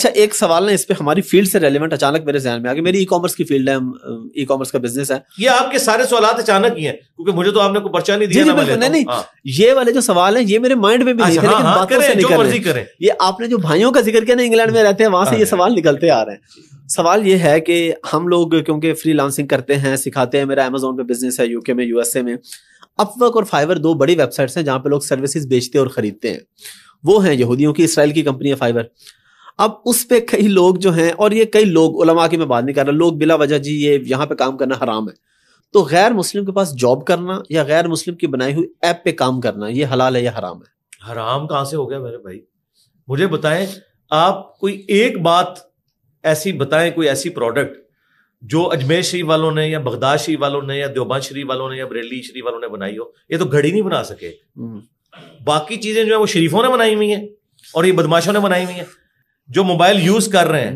اچھا ایک سوال نا اس پہ ہماری فیلڈ سے ریلیونٹ اچانک میرے ذہن میں آ گیا. میری ای کامرس کی فیلڈ ہے, ای کامرس کا بزنس ہے. یہ آپ کے سارے سوالات اچانک ہی ہیں کیونکہ مجھے تو آپ نے کوئی پرچہ نہیں دیا. نہیں یہ والے جو سوال ہیں یہ میرے مائنڈ میں بھی نہیں تھے, لیکن باتوں سے نکل رہے ہیں. یہ آپ نے جو بھائیوں کا ذکر کیا نا انگلینڈ میں رہتے ہیں, وہاں سے یہ سوال نکلتے آ رہے ہیں. سوال یہ ہے کہ ہم لوگ کیونکہ فری لانسنگ کرتے ہیں, سکھاتے ہیں, میرا امیزون پہ بزنس ہے, یو کے میں, یو ایس اے میں. اپ ورک اور فائیور 2 بڑی ویب سائٹس ہیں جہاں پہ لوگ سروسز بیچتے اور خریدتے ہیں. وہ ہیں یہودیوں کی, اسرائیل کی کمپنی ہے فائیور. اب اس پہ کئی لوگ جو ہیں, اور یہ کئی لوگ, علماء کی میں بات نہیں کر رہا, لوگ بلا وجہ جی یہ یہاں پہ کام کرنا حرام ہے. تو غیر مسلم کے پاس جاب کرنا یا غیر مسلم کی بنائی ہوئی ایپ پہ کام کرنا یہ حلال ہے یا حرام ہے؟ حرام کہاں سے ہو گیا میرے بھائی؟ مجھے بتائیں آپ کوئی ایک بات ایسی بتائیں, کوئی ایسی پروڈکٹ جو اجمیر شریف والوں نے یا بغداد شریف والوں نے یا دیوبند شریف والوں نے یا بریلی شریف والوں نے بنائی ہو. یہ تو گھڑی نہیں بنا سکے. باقی چیزیں جو ہیں وہ شریفوں نے بنائی ہوئی ہیں اور یہ بدماشوں نے بنائی ہوئی ہیں. جو موبائل یوز کر رہے ہیں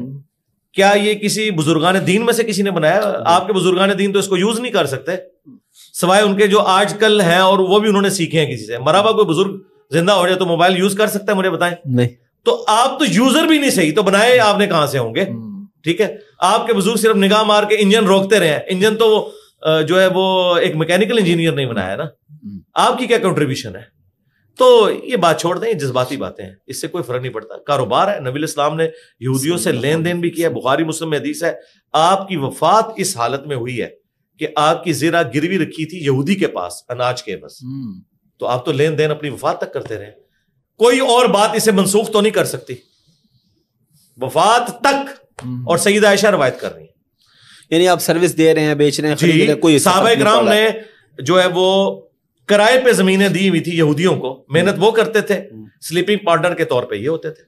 کیا یہ کسی بزرگان دین میں سے کسی نے بنایا؟ آپ کے بزرگان دین تو اس کو یوز نہیں کر سکتے سوائے ان کے جو آج کل ہیں, اور وہ بھی انہوں نے سیکھے ہیں کسی سے. مرحبا کوئی بزرگ زندہ ہو جائے تو موبائل یوز کر سکتا ہے؟ مجھے بتائیں. نہیں. تو آپ تو یوزر بھی نہیں صحیح, تو بنائے آپ نے کہاں سے ہوں گے؟ ٹھیک ہے, آپ کے بزرگ صرف نگاہ مار کے انجن روکتے رہے ہیں. انجن تو جو ہے وہ ایک میکینیکل انجینئر نہیں بنایا نا. آپ کی کیا کنٹریبیوشن ہے؟ تو یہ بات چھوڑ دیں, جذباتی باتیں ہیں, اس سے کوئی فرق نہیں پڑتا. کاروبار ہے, نبی الاسلام نے یہودیوں سے لین دین بھی کیا. بخاری مسلم میں حدیث ہے آپ کی وفات اس حالت میں ہوئی ہے کہ آپ کی زیرہ گروی رکھی تھی یہودی کے پاس اناج کے بس. تو آپ تو لین دین اپنی وفات تک کرتے رہے, کوئی اور بات اسے منسوخ تو نہیں کر سکتی. وفات تک. اور سیدہ عائشہ روایت کر رہی ہیں, یعنی آپ سروس دے رہے ہیں, بیچ رہے ہیں, خرید رہے ہیں. کوئی صحابہ کرام نے جو ہے وہ کرائے پہ زمینیں دی ہوئی تھی یہودیوں کو, محنت وہ کرتے تھے, سلیپنگ پارٹنر کے طور پہ یہ ہوتے تھے.